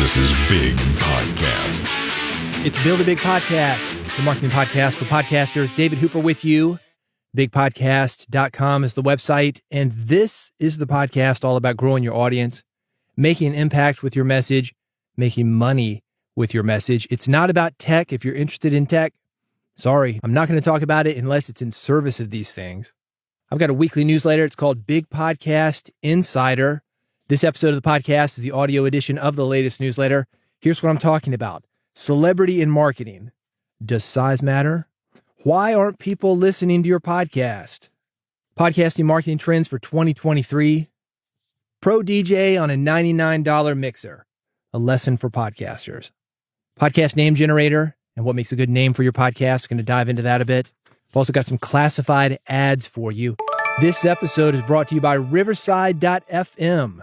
This is Big Podcast. It's Build a Big Podcast, the marketing podcast for podcasters. David Hooper with you. BigPodcast.com is the website. And this is the podcast all about growing your audience, making an impact with your message, making money with your message. It's not about tech. If you're interested in tech, sorry, I'm not going to talk about it unless it's in service of these things. I've got a weekly newsletter. It's called Big Podcast Insider. This episode of the podcast is the audio edition of the latest newsletter. Here's what I'm talking about. Celebrity in marketing. Does size matter? Why aren't people listening to your podcast? Podcasting marketing trends for 2023. Pro DJ on a $99 mixer. A lesson for podcasters. Podcast name generator and what makes a good name for your podcast. Going to dive into that a bit. I've also got some classified ads for you. This episode is brought to you by Riverside.fm.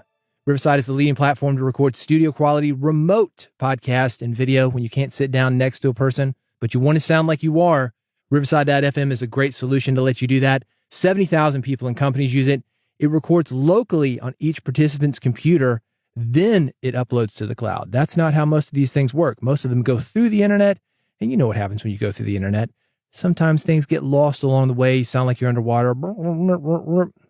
Riverside is the leading platform to record studio quality remote podcast and video when you can't sit down next to a person, but you want to sound like you are. Riverside.fm is a great solution to let you do that. 70,000 people and companies use it. It records locally on each participant's computer, then it uploads to the cloud. That's not how most of these things work. Most of them go through the internet, and you know what happens when you go through the internet. Sometimes things get lost along the way. You sound like you're underwater.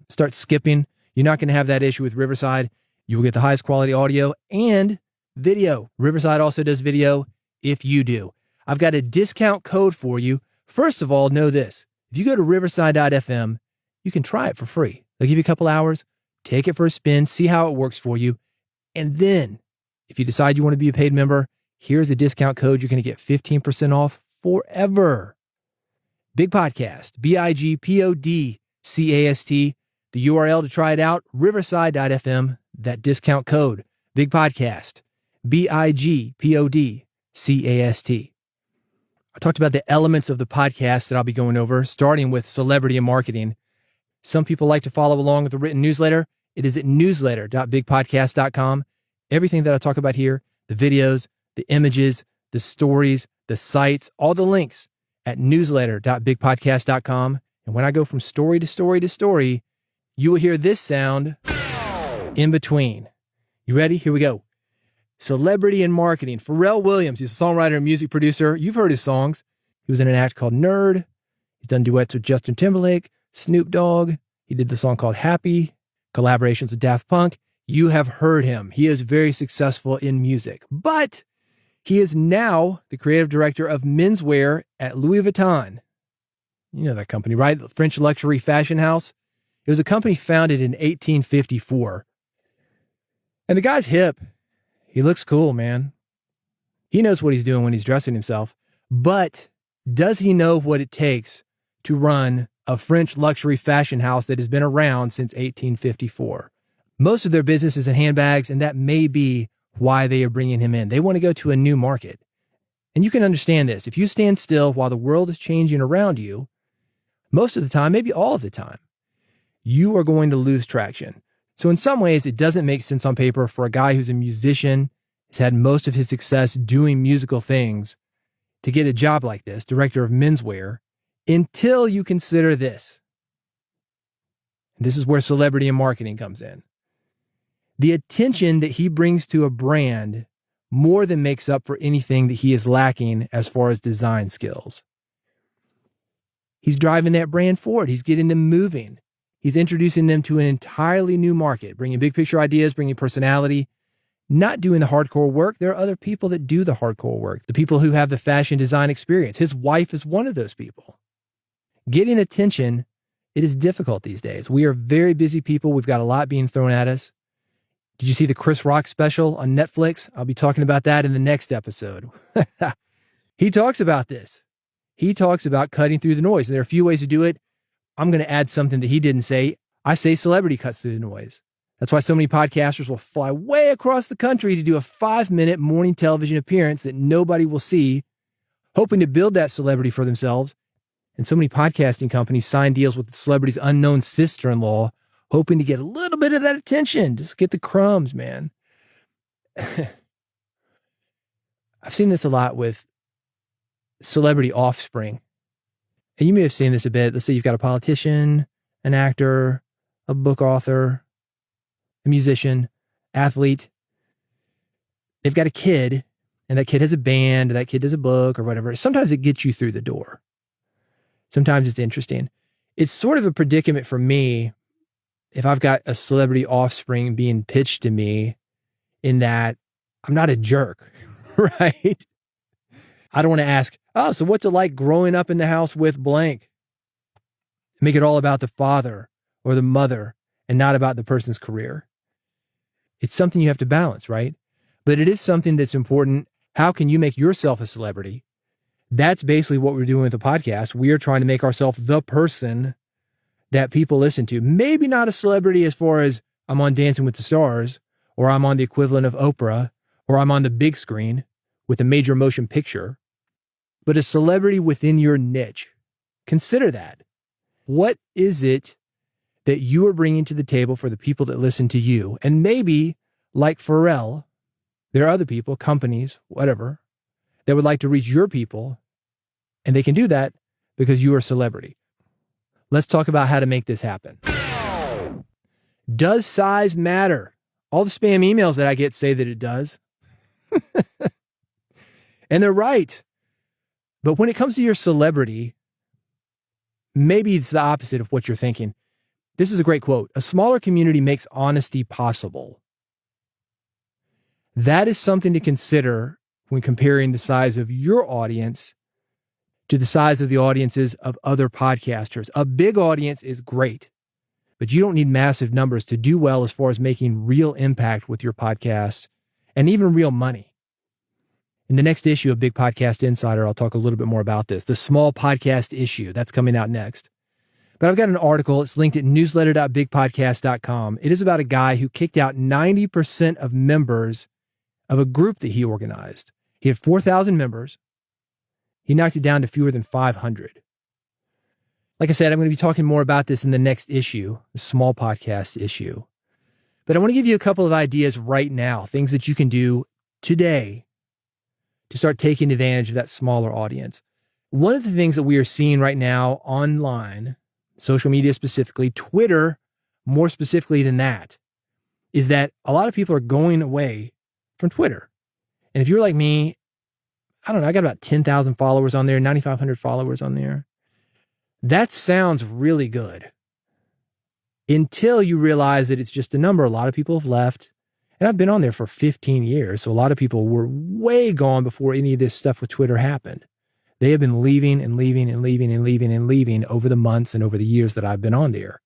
Start skipping. You're not going to have that issue with Riverside. You will get the highest quality audio and video. Riverside also does video if you do. I've got a discount code for you. First of all, know this. If you go to riverside.fm, you can try it for free. They'll give you a couple hours, take it for a spin, see how it works for you. And then if you decide you want to be a paid member, here's a discount code. You're going to get 15% off forever. Big Podcast, BIGPODCAST. The URL to try it out, riverside.fm. That discount code, Big Podcast, BIGPODCAST. I talked about the elements of the podcast that I'll be going over, starting with celebrity and marketing. Some people like to follow along with the written newsletter. It is at newsletter.bigpodcast.com. Everything that I talk about here, the videos, the images, the stories, the sites, all the links at newsletter.bigpodcast.com. And when I go from story to story to story, you will hear this sound in between. You ready? Here we go. Celebrity and marketing. Pharrell Williams, he's a songwriter and music producer. You've heard his songs. He was in an act called Nerd. He's done duets with Justin Timberlake, Snoop Dogg. He did the song called Happy, collaborations with Daft Punk. You have heard him. He is very successful in music, but he is now the creative director of menswear at Louis Vuitton. You know that company, right? The French luxury fashion house. It was a company founded in 1854. And the guy's hip. He looks cool, man. He knows what he's doing when he's dressing himself. But does he know what it takes to run a French luxury fashion house that has been around since 1854? Most of their business is in handbags, and that may be why they are bringing him in. They want to go to a new market. And you can understand this. If you stand still while the world is changing around you, most of the time, maybe all of the time, you are going to lose traction. So in some ways, it doesn't make sense on paper for a guy who's a musician, has had most of his success doing musical things, to get a job like this, director of menswear, until you consider this. And this is where celebrity and marketing comes in. The attention that he brings to a brand more than makes up for anything that he is lacking as far as design skills. He's driving that brand forward. He's getting them moving. He's introducing them to an entirely new market, bringing big picture ideas, bringing personality, not doing the hardcore work. There are other people that do the hardcore work, the people who have the fashion design experience. His wife is one of those people. Getting attention, it is difficult these days. We are very busy people. We've got a lot being thrown at us. Did you see the Chris Rock special on Netflix? I'll be talking about that in the next episode. He talks about this. He talks about cutting through the noise. And there are a few ways to do it. I'm going to add something that he didn't say. I say celebrity cuts through the noise. That's why so many podcasters will fly way across the country to do a 5-minute morning television appearance that nobody will see, hoping to build that celebrity for themselves. And so many podcasting companies sign deals with the celebrity's unknown sister-in-law, hoping to get a little bit of that attention. Just get the crumbs, man. I've seen this a lot with celebrity offspring. And you may have seen this a bit. Let's say you've got a politician, an actor, a book author, a musician, athlete. they've got a kid and that kid has a band or that kid does a book or whatever. Sometimes it gets you through the door. Sometimes it's interesting. It's sort of a predicament for me if I've got a celebrity offspring being pitched to me, in that I'm not a jerk, right? I don't want to ask, oh, so what's it like growing up in the house with blank? Make it all about the father or the mother and not about the person's career. It's something you have to balance, right? But it is something that's important. How can you make yourself a celebrity? That's basically what we're doing with the podcast. We are trying to make ourselves the person that people listen to. Maybe not a celebrity as far as I'm on Dancing with the Stars, or I'm on the equivalent of Oprah, or I'm on the big screen with a major motion picture, but a celebrity within your niche. Consider that. What is it that you are bringing to the table for the people that listen to you? And maybe, like Pharrell, there are other people, companies, whatever, that would like to reach your people, and they can do that because you are a celebrity. Let's talk about how to make this happen. Does size matter? All the spam emails that I get say that it does. And they're right. But when it comes to your celebrity, maybe it's the opposite of what you're thinking. This is a great quote. A smaller community makes honesty possible. That is something to consider when comparing the size of your audience to the size of the audiences of other podcasters. A big audience is great, but you don't need massive numbers to do well as far as making real impact with your podcast and even real money. In the next issue of Big Podcast Insider, I'll talk a little bit more about this, the small podcast issue that's coming out next. But I've got an article. It's linked at newsletter.bigpodcast.com. It is about a guy who kicked out 90% of members of a group that he organized. He had 4,000 members. He knocked it down to fewer than 500. Like I said, I'm going to be talking more about this in the next issue, the small podcast issue. But I want to give you a couple of ideas right now, things that you can do today to start taking advantage of that smaller audience. One of the things that we are seeing right now online, social media specifically, Twitter more specifically than that, is that a lot of people are going away from Twitter. And if you're like me, I don't know, I got about 10,000 followers on there, 9,500 followers on there. That sounds really good until you realize that it's just a number. A lot of people have left. And I've been on there for 15 years. So a lot of people were way gone before any of this stuff with Twitter happened. They have been leaving and leaving and leaving and leaving and leaving over the months and over the years that I've been on there.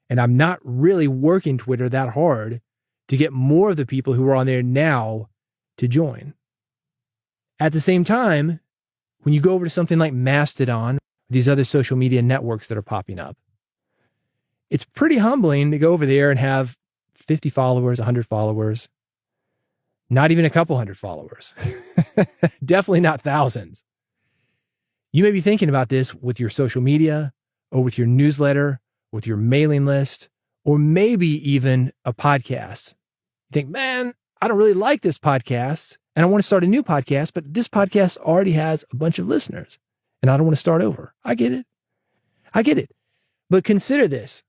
And I'm not really working Twitter that hard to get more of the people who are on there now to join. At the same time, when you go over to something like Mastodon, these other social media networks that are popping up, it's pretty humbling to go over there and have 50 followers, 100 followers, not even a couple hundred followers, definitely not thousands. You may be thinking about this with your social media or with your newsletter, with your mailing list, or maybe even a podcast. You think, man, I don't really like this podcast and I want to start a new podcast, but this podcast already has a bunch of listeners and I don't want to start over. I get it. But consider this.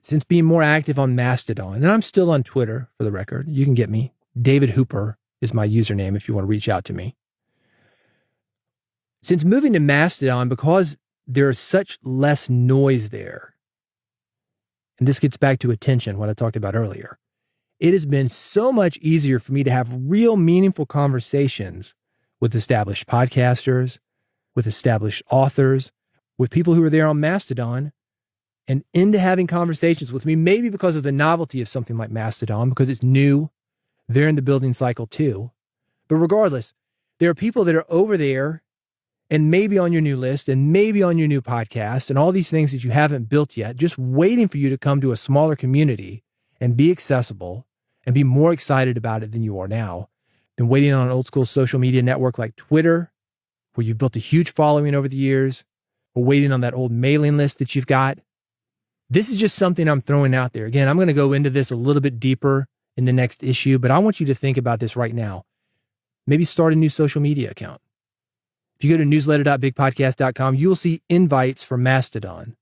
Since being more active on Mastodon, and I'm still on Twitter for the record, you can get me. David Hooper is my username if you want to reach out to me. Since moving to Mastodon, because there's such less noise there, and this gets back to attention, what I talked about earlier, it has been so much easier for me to have real meaningful conversations with established podcasters, with established authors, with people who are there on Mastodon, and into having conversations with me, maybe because of the novelty of something like Mastodon, because it's new. They're in the building cycle too. But regardless, there are people that are over there and maybe on your new list and maybe on your new podcast and all these things that you haven't built yet, just waiting for you to come to a smaller community and be accessible and be more excited about it than you are now, than waiting on an old school social media network like Twitter, where you've built a huge following over the years, or waiting on that old mailing list that you've got. This is just something I'm throwing out there. Again, I'm going to go into this a little bit deeper in the next issue, but I want you to think about this right now. Maybe start a new social media account. If you go to newsletter.bigpodcast.com, you'll see invites for Mastodon.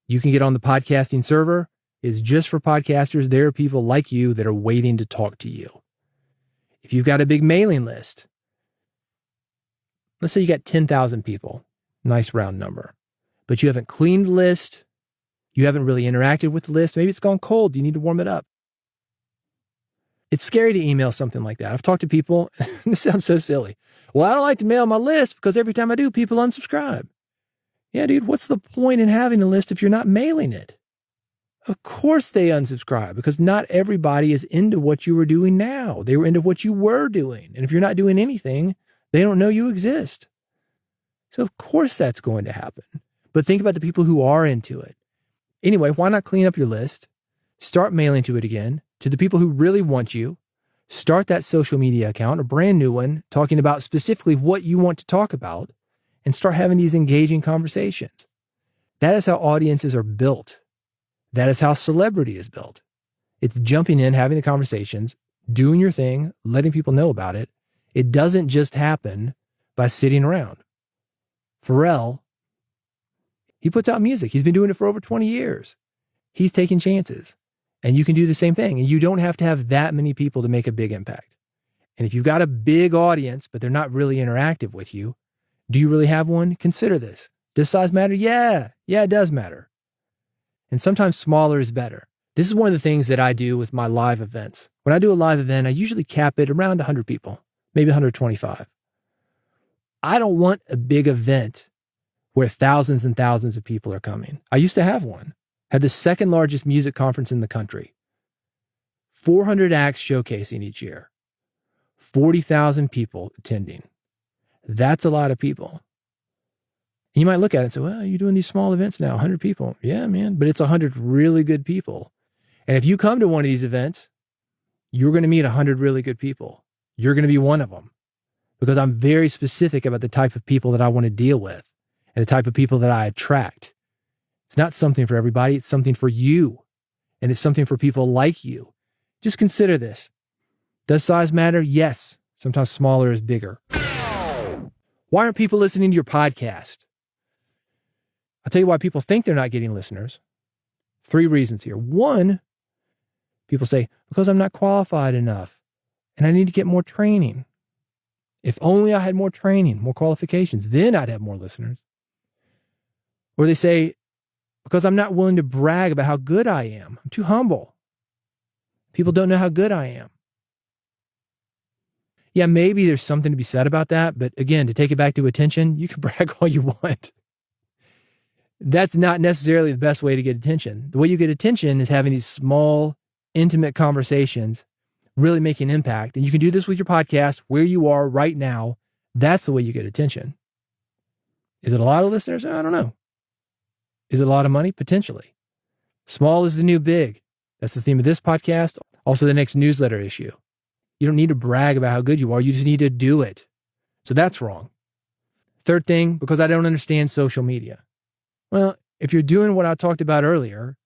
You can get on the podcasting server. It's just for podcasters. There are people like you that are waiting to talk to you. If you've got a big mailing list, let's say you got 10,000 people, nice round number, but you haven't cleaned the list, you haven't really interacted with the list, maybe it's gone cold, you need to warm it up. It's scary to email something like that. I've talked to people, this sounds so silly. Well, I don't like to mail my list because every time I do, people unsubscribe. Yeah, dude, what's the point in having a list if you're not mailing it? Of course they unsubscribe because not everybody is into what you were doing now. They were into what you were doing. And if you're not doing anything, they don't know you exist. So of course that's going to happen. But think about the people who are into it. Anyway, why not clean up your list? Start mailing to it again, to the people who really want you. Start that social media account, a brand new one, talking about specifically what you want to talk about, and start having these engaging conversations. That is how audiences are built. That is how celebrity is built. It's jumping in, having the conversations, doing your thing, letting people know about it. It doesn't just happen by sitting around. Pharrell, he puts out music. He's been doing it for over 20 years. He's taking chances. And you can do the same thing. And you don't have to have that many people to make a big impact. And if you've got a big audience, but they're not really interactive with you, do you really have one? Consider this. Does size matter? Yeah, it does matter. And sometimes smaller is better. This is one of the things that I do with my live events. When I do a live event, I usually cap it around 100 people, maybe 125. I don't want a big event where thousands and thousands of people are coming. I used to have one. Had the second largest music conference in the country. 400 acts showcasing each year. 40,000 people attending. That's a lot of people. And you might look at it and say, well, you're doing these small events now, 100 people. Yeah, man, but it's 100 really good people. And if you come to one of these events, you're going to meet 100 really good people. You're going to be one of them because I'm very specific about the type of people that I want to deal with and the type of people that I attract. It's not something for everybody. It's something for you. And it's something for people like you. Just consider this. Does size matter? Yes. Sometimes smaller is bigger. Why aren't people listening to your podcast? I'll tell you why people think they're not getting listeners. 3 reasons here. 1, people say, because I'm not qualified enough and I need to get more training. If only I had more training, more qualifications, then I'd have more listeners. Or they say, because I'm not willing to brag about how good I am. I'm too humble. People don't know how good I am. Yeah, maybe there's something to be said about that. But again, to take it back to attention, you can brag all you want. That's not necessarily the best way to get attention. The way you get attention is having these small, intimate conversations, really making an impact. And you can do this with your podcast where you are right now. That's the way you get attention. Is it a lot of listeners? I don't know. Is it a lot of money? Potentially. Small is the new big. That's the theme of this podcast. Also the next newsletter issue. You don't need to brag about how good you are. You just need to do it. So that's wrong. 3rd thing, because I don't understand social media. Well, if you're doing what I talked about earlier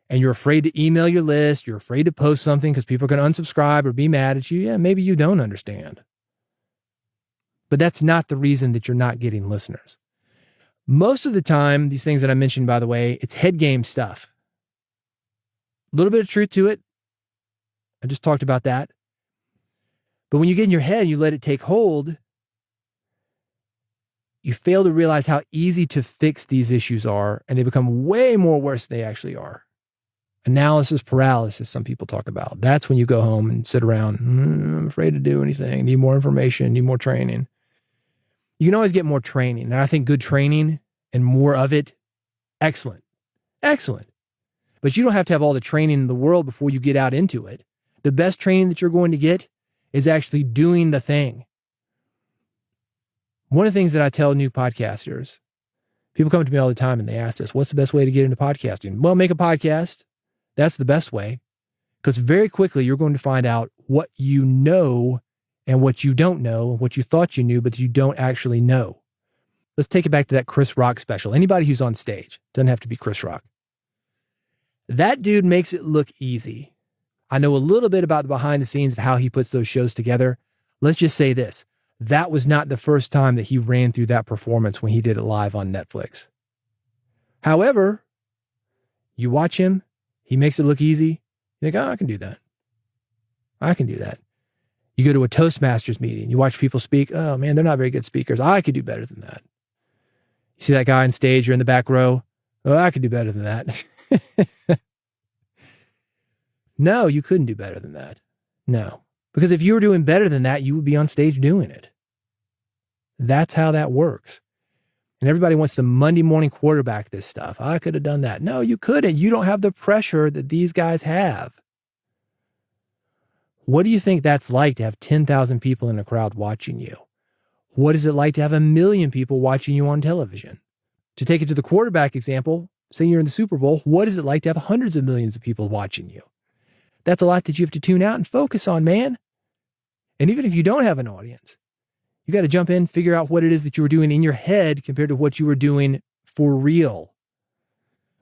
and you're afraid to email your list, you're afraid to post something because people are going to unsubscribe or be mad at you, yeah, maybe you don't understand. But that's not the reason that you're not getting listeners. Most of the time, these things that I mentioned, by the way, it's head game stuff. A little bit of truth to it. I just talked about that. But when you get in your head and you let it take hold, you fail to realize how easy to fix these issues are, and they become way more worse than they actually are. Analysis paralysis, some people talk about. That's when you go home and sit around, I'm afraid to do anything, need more information, need more training. You can always get more training. And I think good training and more of it, excellent. But you don't have to have all the training in the world before you get out into it. The best training that you're going to get is actually doing the thing. One of the things that I tell new podcasters, people come to me all the time and they ask us, what's the best way to get into podcasting? Well, make a podcast. That's the best way. Because very quickly you're going to find out what you know and what you don't know, what you thought you knew, but you don't actually know. Let's take it back to that Chris Rock special. Anybody who's on stage, doesn't have to be Chris Rock. That dude makes it look easy. I know a little bit about the behind the scenes of how he puts those shows together. Let's just say this. That was not the first time that he ran through that performance when he did it live on Netflix. However, you watch him, he makes it look easy. You think, oh, I can do that. You go to a Toastmasters meeting, you watch people speak. Oh man, they're not very good speakers. I could do better than that. You see that guy on stage, you're in the back row. Oh, I could do better than that. No, you couldn't do better than that. No, because if you were doing better than that, you would be on stage doing it. That's how that works. And everybody wants to Monday morning quarterback this stuff. I could have done that. No, you couldn't. You don't have the pressure that these guys have. What do you think that's like to have 10,000 people in a crowd watching you? What is it like to have 1 million people watching you on television? To take it to the quarterback example, say you're in the Super Bowl, what is it like to have hundreds of millions of people watching you? That's a lot that you have to tune out and focus on, man. And even if you don't have an audience, you got to jump in, figure out what it is that you were doing in your head compared to what you were doing for real.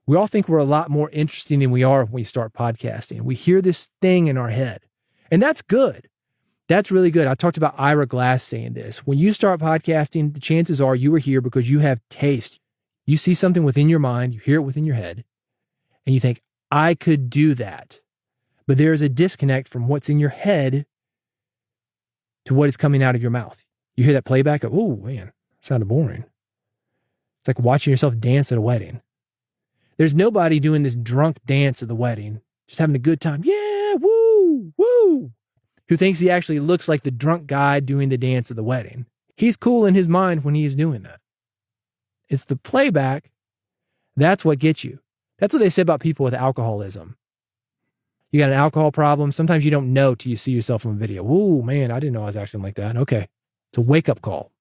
We all think we're a lot more interesting than we are when we start podcasting. We hear this thing in our head, and that's good. That's really good. I talked about Ira Glass saying this. When you start podcasting, the chances are you are here because you have taste. You see something within your mind, you hear it within your head, and you think, I could do that. But there is a disconnect from what's in your head to what is coming out of your mouth. You hear that playback of, oh man, sounded boring. It's like watching yourself dance at a wedding. There's nobody doing this drunk dance at the wedding, just having a good time. Yeah, woo, woo. Who thinks he actually looks like the drunk guy doing the dance at the wedding. He's cool in his mind when he is doing that. It's the playback. That's what gets you. That's what they say about people with alcoholism. You got an alcohol problem. Sometimes you don't know till you see yourself on video. Whoa, man, I didn't know I was acting like that. Okay. It's a wake-up call.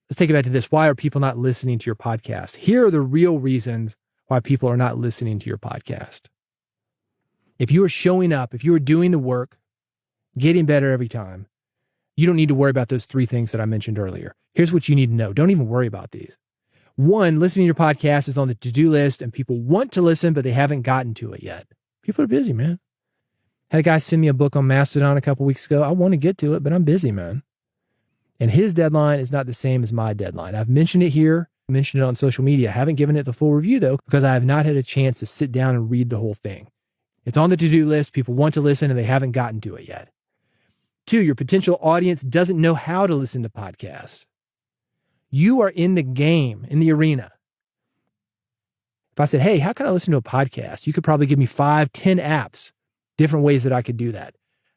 Let's take it back to this. Why are people not listening to your podcast? Here are the real reasons why people are not listening to your podcast. If you are showing up, if you are doing the work, getting better every time, you don't need to worry about those 3 things that I mentioned earlier. Here's what you need to know. Don't even worry about these. 1, listening to your podcast is on the to-do list and people want to listen, but they haven't gotten to it yet. People are busy, man. Had a guy send me a book on Mastodon a couple weeks ago. I want to get to it, but I'm busy, man. And his deadline is not the same as my deadline. I've mentioned it here, mentioned it on social media. I haven't given it the full review though, because I have not had a chance to sit down and read the whole thing. It's on the to-do list. People want to listen and they haven't gotten to it yet. 2, your potential audience doesn't know how to listen to podcasts. You are in the game, in the arena. If I said, hey, how can I listen to a podcast? You could probably give me 5, 10 apps, different ways that I could do that.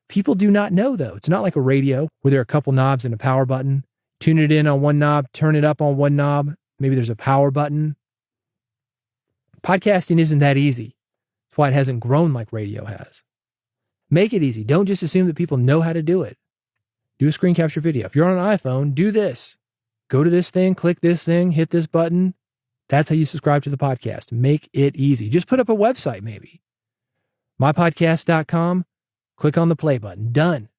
People do not know though. It's not like a radio where there are a couple knobs and a power button. Tune it in on one knob, turn it up on one knob. Maybe there's a power button. Podcasting isn't that easy. That's why it hasn't grown like radio has. Make it easy. Don't just assume that people know how to do it. Do a screen capture video. If you're on an iPhone, do this. Go to this thing, click this thing, hit this button. That's how you subscribe to the podcast. Make it easy. Just put up a website maybe. mypodcast.com. Click on the play button. Done.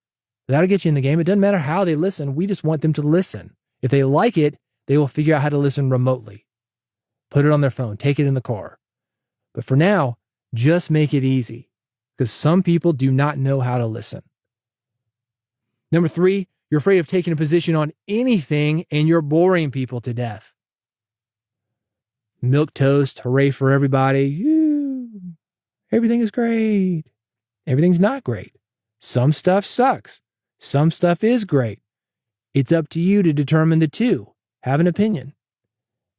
That'll get you in the game. It doesn't matter how they listen. We just want them to listen. If they like it, they will figure out how to listen remotely. Put it on their phone. Take it in the car. But for now, just make it easy because some people do not know how to listen. Number 3, you're afraid of taking a position on anything and you're boring people to death. Milquetoast, hooray for everybody. Everything is great. Everything's not great. Some stuff sucks. Some stuff is great. It's up to you to determine the 2. Have an opinion.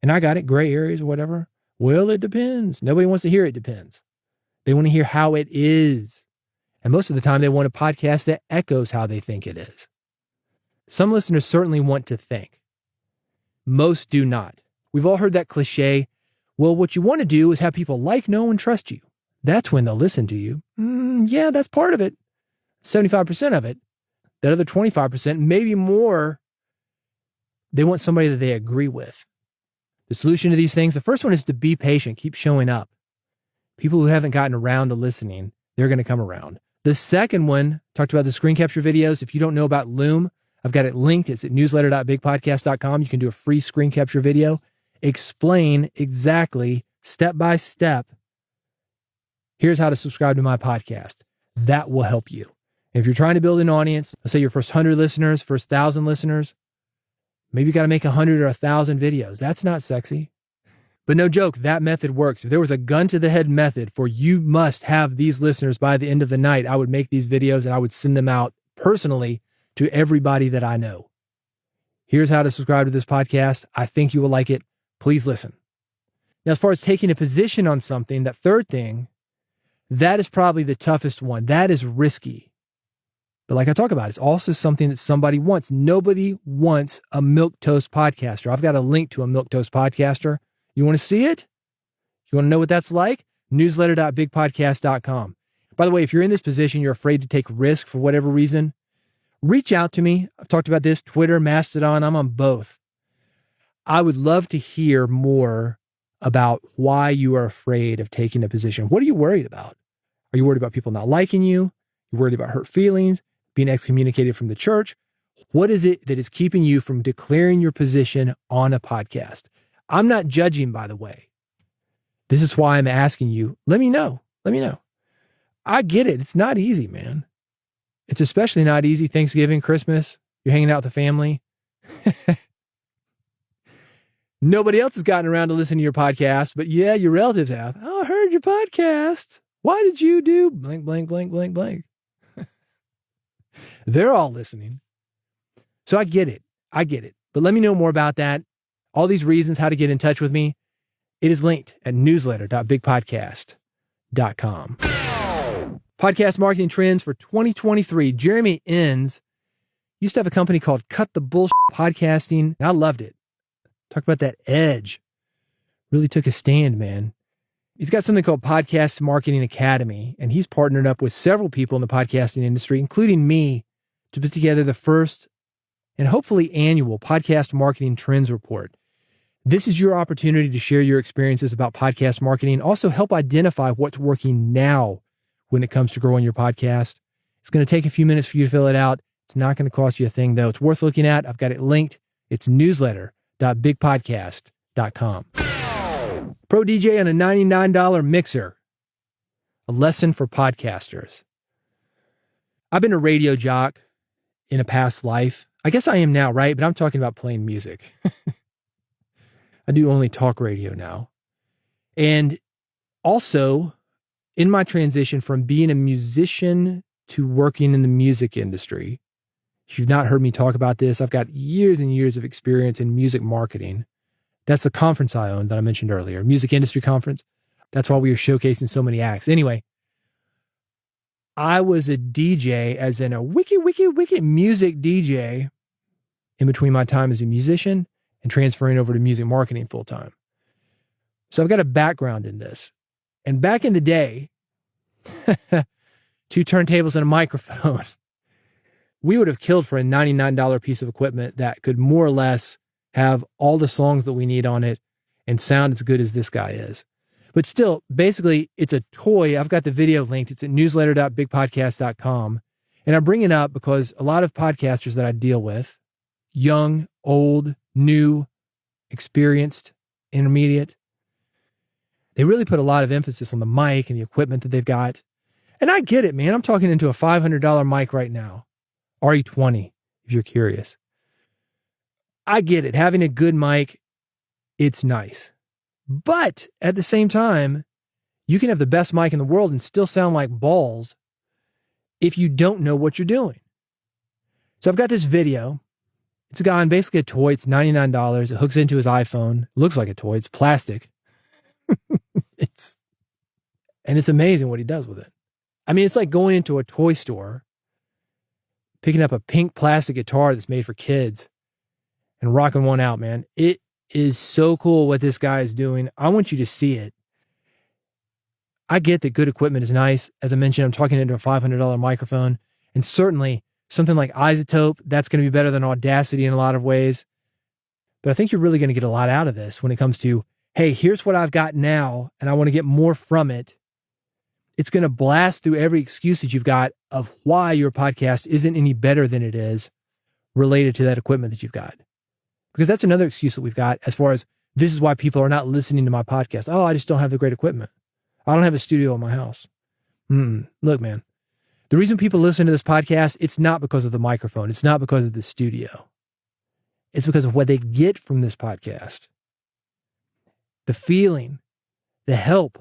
And I got it, gray areas or whatever. Well, it depends. Nobody wants to hear it depends. They want to hear how it is. And most of the time they want a podcast that echoes how they think it is. Some listeners certainly want to think. Most do not. We've all heard that cliche. Well, what you want to do is have people like, know, and trust you. That's when they'll listen to you. Yeah, that's part of it. 75% of it. That other 25%, maybe more, they want somebody that they agree with. The solution to these things, the first one is to be patient. Keep showing up. People who haven't gotten around to listening, they're going to come around. The second one, talked about the screen capture videos. If you don't know about Loom, I've got it linked. It's at newsletter.bigpodcast.com. You can do a free screen capture video. Explain exactly, step by step, here's how to subscribe to my podcast. That will help you. If you're trying to build an audience, let's say your first 100 listeners, first 1,000 listeners, maybe you got to make 100 or 1,000 videos. That's not sexy. But no joke, that method works. If there was a gun to the head method for you must have these listeners by the end of the night, I would make these videos and I would send them out personally to everybody that I know. Here's how to subscribe to this podcast. I think you will like it. Please listen. Now, as far as taking a position on something, that third thing, that is probably the toughest one. That is risky. But like I talk about, it's also something that somebody wants. Nobody wants a milquetoast podcaster. I've got a link to a milquetoast podcaster. You want to see it? You want to know what that's like? Newsletter.bigpodcast.com. By the way, if you're in this position, you're afraid to take risk for whatever reason, reach out to me. I've talked about this, Twitter, Mastodon. I'm on both. I would love to hear more about why you are afraid of taking a position. What are you worried about? Are you worried about people not liking you? You're worried about hurt feelings, being excommunicated from the church? What is it that is keeping you from declaring your position on a podcast? I'm not judging, by the way. This is why I'm asking you. Let me know. Let me know. I get it. It's not easy, man. It's especially not easy Thanksgiving, Christmas. You're hanging out with the family. Nobody else has gotten around to listen to your podcast, but yeah, your relatives have. Oh, I heard your podcast. Why did you do blank, blank, blank, blank, blank? They're all listening. So I get it. I get it. But let me know more about that. All these reasons how to get in touch with me. It is linked at newsletter.bigpodcast.com. Podcast marketing trends for 2023. Jeremy Enns used to have a company called Cut the Bullshit Podcasting. And I loved it. Talk about that edge. Really took a stand, man. He's got something called Podcast Marketing Academy, and he's partnered up with several people in the podcasting industry, including me, to put together the first and hopefully annual podcast marketing trends report. This is your opportunity to share your experiences about podcast marketing, also help identify what's working now when it comes to growing your podcast. It's going to take a few minutes for you to fill it out. It's not going to cost you a thing, though. It's worth looking at. I've got it linked. It's newsletter.bigpodcast.com. Pro DJ on a $99 mixer. A lesson for podcasters. I've been a radio jock in a past life. I guess I am now, right? But I'm talking about playing music. I do only talk radio now. And also, in my transition from being a musician to working in the music industry, if you've not heard me talk about this, I've got years and years of experience in music marketing. That's the conference I own that I mentioned earlier, Music Industry Conference. That's why we were showcasing so many acts. Anyway, I was a DJ, as in a wicked music DJ, in between my time as a musician and transferring over to music marketing full time. So I've got a background in this. And back in the day, 2 turntables and a microphone, we would have killed for a $99 piece of equipment that could more or less have all the songs that we need on it and sound as good as this guy is. But still, basically, it's a toy. I've got the video linked. It's at newsletter.bigpodcast.com. And I'm bringing it up because a lot of podcasters that I deal with, young, old, new, experienced, intermediate, they really put a lot of emphasis on the mic and the equipment that they've got. And I get it, man. I'm talking into a $500 mic right now. RE20, if you're curious. I get it. Having a good mic, it's nice. But at the same time, you can have the best mic in the world and still sound like balls if you don't know what you're doing. So I've got this video. It's a guy on basically a toy. It's $99. It hooks into his iPhone. It looks like a toy. It's plastic. It's amazing what he does with it. I mean, it's like going into a toy store, picking up a pink plastic guitar that's made for kids and rocking one out, man. It is so cool what this guy is doing. I want you to see it. I get that good equipment is nice. As I mentioned, I'm talking into a $500 microphone, and certainly something like iZotope, that's going to be better than Audacity in a lot of ways. But I think you're really going to get a lot out of this when it comes to, hey, here's what I've got now, and I want to get more from it. It's going to blast through every excuse that you've got of why your podcast isn't any better than it is related to that equipment that you've got. Because that's another excuse that we've got as far as this is why people are not listening to my podcast. Oh, I just don't have the great equipment. I don't have a studio in my house. Look, man, the reason people listen to this podcast, it's not because of the microphone. It's not because of the studio. It's because of what they get from this podcast. The feeling, the help,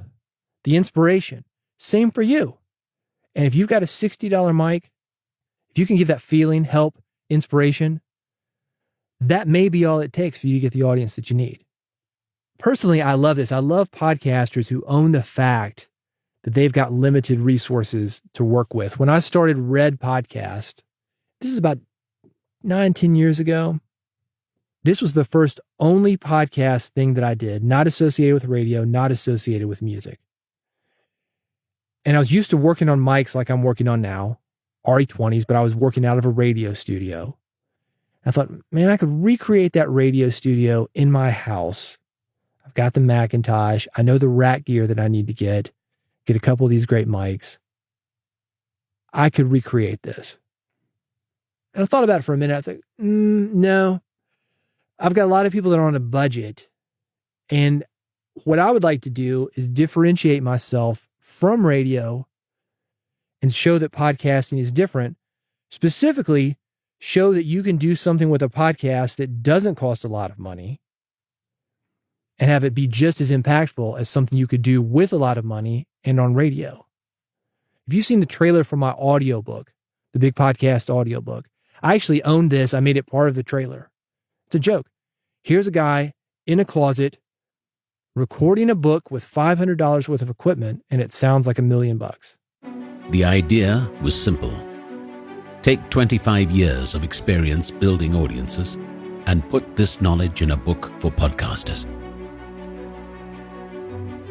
the inspiration. Same for you. And if you've got a $60 mic, if you can give that feeling, help, inspiration, that may be all it takes for you to get the audience that you need. Personally, I love this. I love podcasters who own the fact that they've got limited resources to work with. When I started Red Podcast, this is about 9-10 years ago. This was the first only podcast thing that I did, not associated with radio, not associated with music. And I was used to working on mics like I'm working on now, RE20s, but I was working out of a radio studio. I thought, man, I could recreate that radio studio in my house. I've got the Macintosh. I know the rack gear that I need to get a couple of these great mics. I could recreate this. And I thought about it for a minute. I thought, no. I've got a lot of people that are on a budget. And what I would like to do is differentiate myself from radio and show that podcasting is different. Specifically, show that you can do something with a podcast that doesn't cost a lot of money and have it be just as impactful as something you could do with a lot of money and on radio. If you've seen the trailer for my audiobook, the Big Podcast audiobook, I actually owned this. I made it part of the trailer. It's a joke. Here's a guy in a closet recording a book with $500 worth of equipment, and it sounds like $1 million. The idea was simple. Take 25 years of experience building audiences and put this knowledge in a book for podcasters.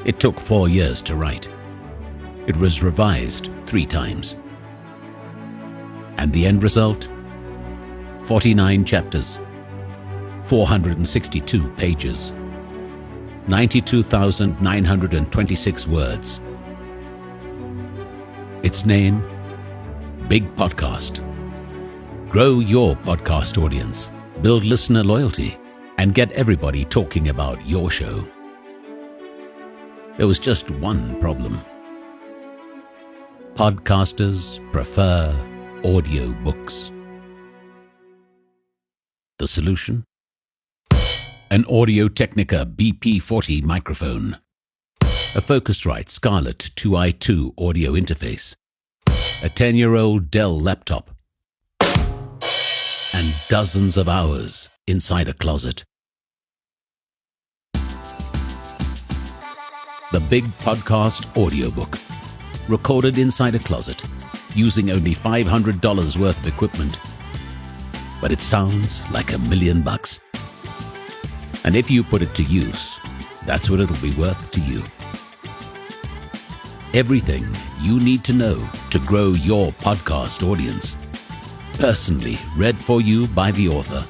It took 4 years to write. It was revised 3 times. And the end result? 49 chapters, 462 pages, 92,926 words. Its name? Big Podcast. Grow your podcast audience, build listener loyalty, and get everybody talking about your show. There was just one problem. Podcasters prefer audiobooks. The solution? An Audio-Technica BP40 microphone, a Focusrite Scarlett 2i2 audio interface, a 10-year-old Dell laptop, and dozens of hours inside a closet. The Big Podcast audiobook, recorded inside a closet, using only $500 worth of equipment. But it sounds like $1 million. And if you put it to use, that's what it'll be worth to you. Everything you need to know to grow your podcast audience. Personally read for you by the author,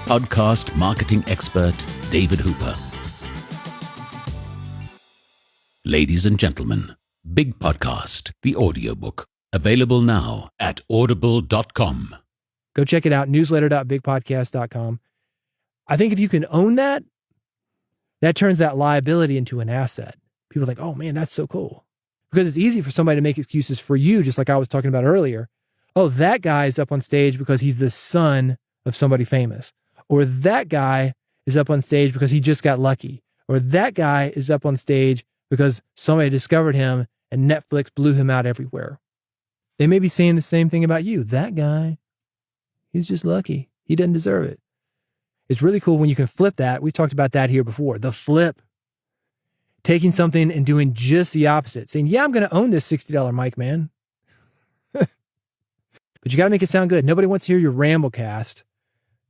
podcast marketing expert David Hooper. Ladies and gentlemen, Big Podcast, the audiobook, available now at audible.com. Go check it out, newsletter.bigpodcast.com. I think if you can own that, that turns that liability into an asset. People are like, oh man, that's so cool. Because it's easy for somebody to make excuses for you, just like I was talking about earlier. Oh, that guy is up on stage because he's the son of somebody famous. Or that guy is up on stage because he just got lucky. Or that guy is up on stage because somebody discovered him and Netflix blew him out everywhere. They may be saying the same thing about you. That guy, he's just lucky. He doesn't deserve it. It's really cool when you can flip that. We talked about that here before. The flip. Taking something and doing just the opposite. Saying, yeah, I'm going to own this $60 mic, man. But you got to make it sound good. Nobody wants to hear your Ramblecast.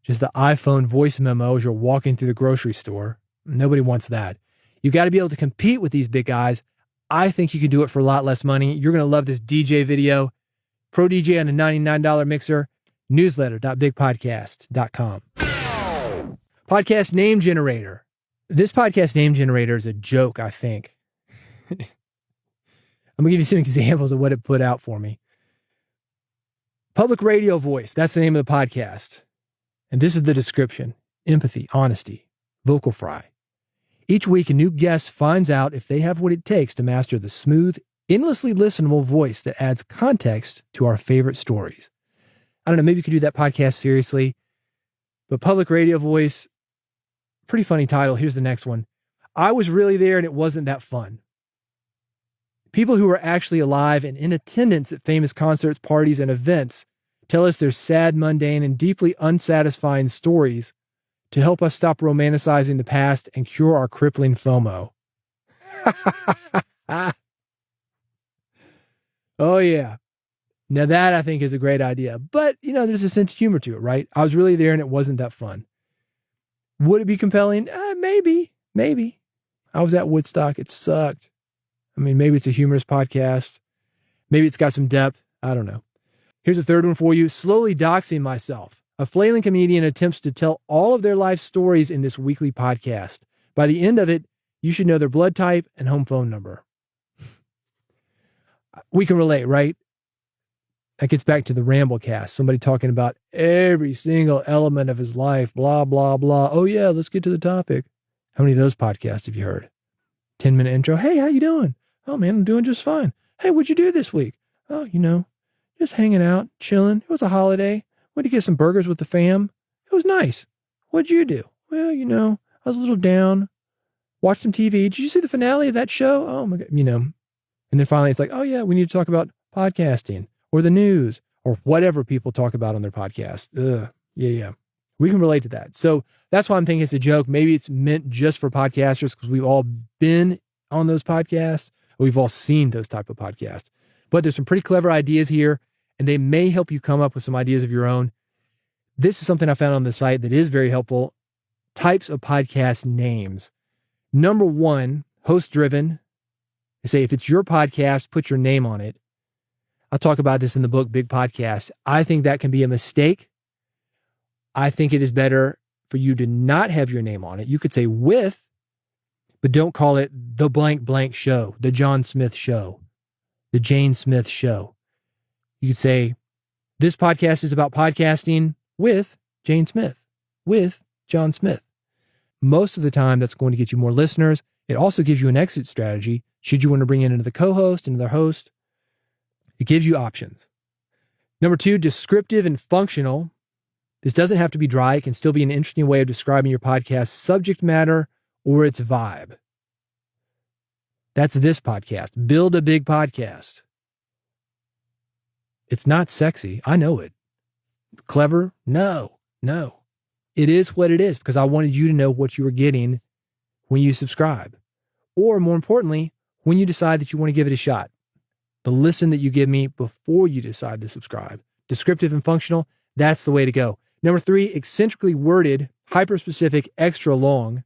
Just the iPhone voice memo as you're walking through the grocery store. Nobody wants that. You got to be able to compete with these big guys. I think you can do it for a lot less money. You're going to love this DJ video. Pro DJ on a $99 mixer. Newsletter.bigpodcast.com. Podcast name generator. This podcast name generator is a joke, I think. I'm going to give you some examples of what it put out for me. Public Radio Voice. That's the name of the podcast. And this is the description. Empathy, honesty, vocal fry. Each week, a new guest finds out if they have what it takes to master the smooth, endlessly listenable voice that adds context to our favorite stories. I don't know, maybe you could do that podcast seriously. But Public Radio Voice, pretty funny title. Here's the next one. I was really there and it wasn't that fun. People who are actually alive and in attendance at famous concerts, parties, and events tell us their sad, mundane, and deeply unsatisfying stories to help us stop romanticizing the past and cure our crippling FOMO. Oh, yeah. Now that I think is a great idea. But, there's a sense of humor to it, right? I was really there and it wasn't that fun. Would it be compelling? Maybe. I was at Woodstock. It sucked. I mean, maybe it's a humorous podcast. Maybe it's got some depth. I don't know. Here's a third one for you. Slowly doxing myself. A flailing comedian attempts to tell all of their life stories in this weekly podcast. By the end of it, you should know their blood type and home phone number. We can relate, right? That gets back to the Ramblecast. Somebody talking about every single element of his life, blah, blah, blah. Oh, yeah, let's get to the topic. How many of those podcasts have you heard? 10-minute intro. Hey, how you doing? Oh, man, I'm doing just fine. Hey, what'd you do this week? Oh, just hanging out, chilling. It was a holiday. Went to get some burgers with the fam. It was nice. What'd you do? Well, I was a little down. Watched some TV. Did you see the finale of that show? Oh, my God. And then finally it's like, oh, yeah, we need to talk about podcasting or the news or whatever people talk about on their podcast. Yeah. We can relate to that. So that's why I'm thinking it's a joke. Maybe it's meant just for podcasters because we've all been on those podcasts. We've all seen those type of podcasts. But there's some pretty clever ideas here, and they may help you come up with some ideas of your own. This is something I found on the site that is very helpful. Types of podcast names. Number 1, host-driven. They say if it's your podcast, put your name on it. I'll talk about this in the book, Big Podcast. I think that can be a mistake. I think it is better for you to not have your name on it. You could say with, but don't call it the blank blank show, the John Smith show, the Jane Smith show. You could say, this podcast is about podcasting with Jane Smith, with John Smith. Most of the time, that's going to get you more listeners. It also gives you an exit strategy. Should you want to bring in another co-host, another host, it gives you options. Number 2, descriptive and functional. This doesn't have to be dry. It can still be an interesting way of describing your podcast's subject matter or its vibe. That's this podcast. Build a big podcast. It's not sexy. I know it. Clever? No. It is what it is because I wanted you to know what you were getting when you subscribe. Or more importantly, when you decide that you want to give it a shot. The listen that you give me before you decide to subscribe. Descriptive and functional, that's the way to go. Number 3, eccentrically worded, hyper-specific, extra long.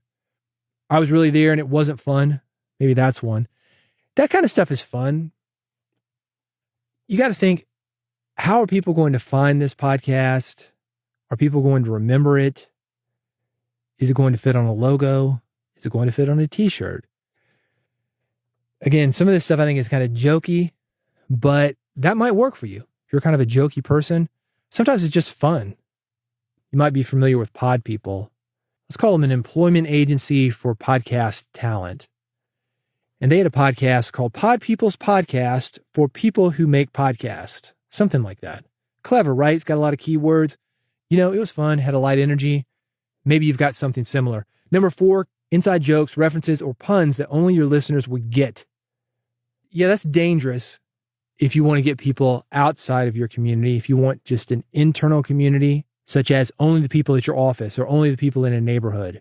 I was really there and it wasn't fun. Maybe that's one. That kind of stuff is fun. You got to think, how are people going to find this podcast? Are people going to remember it? Is it going to fit on a logo? Is it going to fit on a t-shirt? Again, some of this stuff I think is kind of jokey, but that might work for you. If you're kind of a jokey person, sometimes it's just fun. You might be familiar with Pod People. Let's call them an employment agency for podcast talent. And they had a podcast called Pod People's Podcast for people who make podcasts. Something like that. Clever, right? It's got a lot of keywords. It was fun, had a light energy. Maybe you've got something similar. Number 4, inside jokes, references, or puns that only your listeners would get. Yeah, that's dangerous if you want to get people outside of your community, if you want just an internal community, such as only the people at your office or only the people in a neighborhood.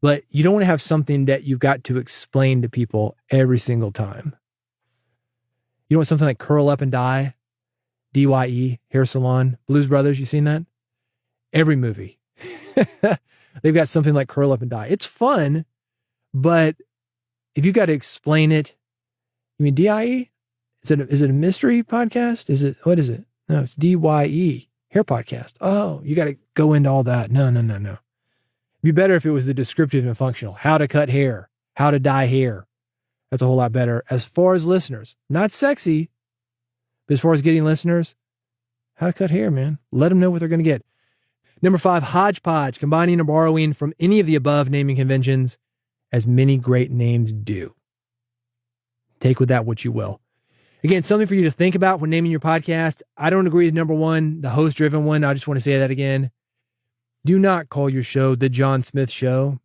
But you don't want to have something that you've got to explain to people every single time. You don't want something like Curl Up and Die, DYE, Hair Salon, Blues Brothers. You seen that? Every movie. They've got something like Curl Up and Die. It's fun, but if you got to explain it, you mean DIE? Is it a mystery podcast? What is it? No, it's DYE, Hair Podcast. Oh, you got to go into all that. No. It'd be better if it was the descriptive and functional. How to cut hair, how to dye hair. That's a whole lot better. As far as listeners, not sexy, but as far as getting listeners, how to cut hair, man. Let them know what they're going to get. Number 5, hodgepodge, combining or borrowing from any of the above naming conventions, as many great names do. Take with that what you will. Again, something for you to think about when naming your podcast. I don't agree with number 1, the host-driven one. I just want to say that again. Do not call your show The John Smith Show.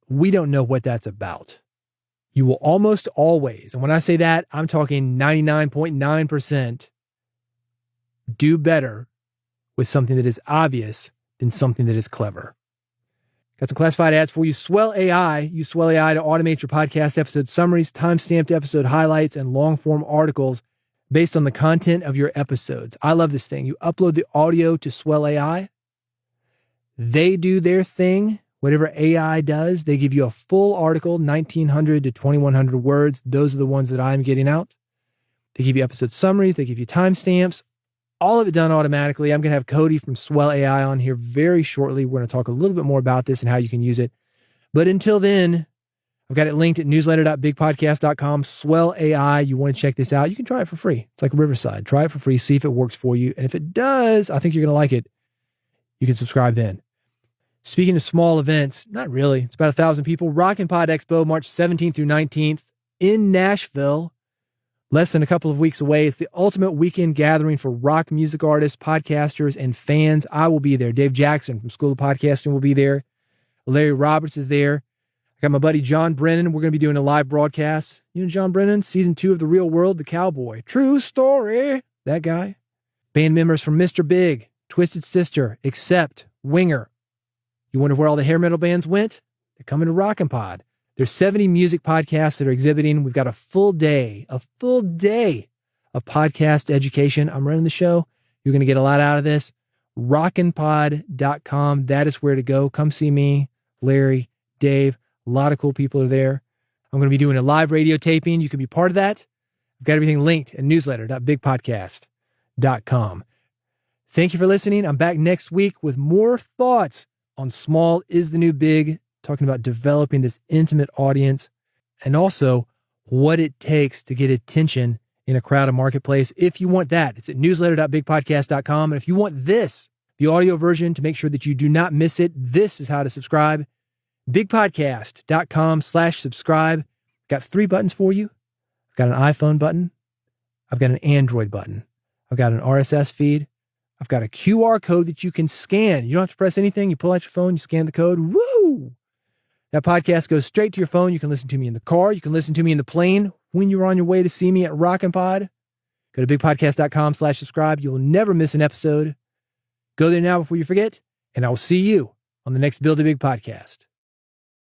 We don't know what that's about. You will almost always, and when I say that, I'm talking 99.9%, do better with something that is obvious than something that is clever. Got some classified ads for you. Swell AI. Use Swell AI to automate your podcast episode summaries, time-stamped episode highlights, and long-form articles based on the content of your episodes. I love this thing. You upload the audio to Swell AI. They do their thing. Whatever AI does, they give you a full article, 1,900 to 2,100 words. Those are the ones that I'm getting out. They give you episode summaries. They give you timestamps. All of it done automatically. I'm going to have Cody from Swell AI on here very shortly. We're going to talk a little bit more about this and how you can use it. But until then, I've got it linked at newsletter.bigpodcast.com. Swell AI. You want to check this out. You can try it for free. It's like Riverside. Try it for free. See if it works for you. And if it does, I think you're going to like it. You can subscribe then. Speaking of small events, not really. It's about 1,000 people. Rockin' Pod Expo, March 17th through 19th in Nashville. Less than a couple of weeks away. It's the ultimate weekend gathering for rock music artists, podcasters, and fans. I will be there. Dave Jackson from School of Podcasting will be there. Larry Roberts is there. I got my buddy John Brennan. We're going to be doing a live broadcast. You know John Brennan? Season 2 of The Real World, The Cowboy. True story. That guy. Band members from Mr. Big, Twisted Sister, Accept, Winger. You wonder where all the hair metal bands went? They're coming to Rockin' Pod. There's 70 music podcasts that are exhibiting. We've got a full day of podcast education. I'm running the show. You're going to get a lot out of this. Rockinpod.com. That is where to go. Come see me, Larry, Dave. A lot of cool people are there. I'm going to be doing a live radio taping. You can be part of that. I've got everything linked at newsletter.bigpodcast.com. Thank you for listening. I'm back next week with more thoughts on small is the new big, talking about developing this intimate audience and also what it takes to get attention in a crowded marketplace. If you want that, it's at newsletter.bigpodcast.com. And if you want this, the audio version, to make sure that you do not miss it, this is how to subscribe. bigpodcast.com/subscribe. Got 3 buttons for you. I've got an iPhone button. I've got an Android button. I've got an RSS feed. I've got a QR code that you can scan. You don't have to press anything. You pull out your phone, you scan the code. Woo! That podcast goes straight to your phone. You can listen to me in the car. You can listen to me in the plane when you're on your way to see me at Rockin' Pod. Go to bigpodcast.com/subscribe. You will never miss an episode. Go there now before you forget, and I will see you on the next Build a Big podcast.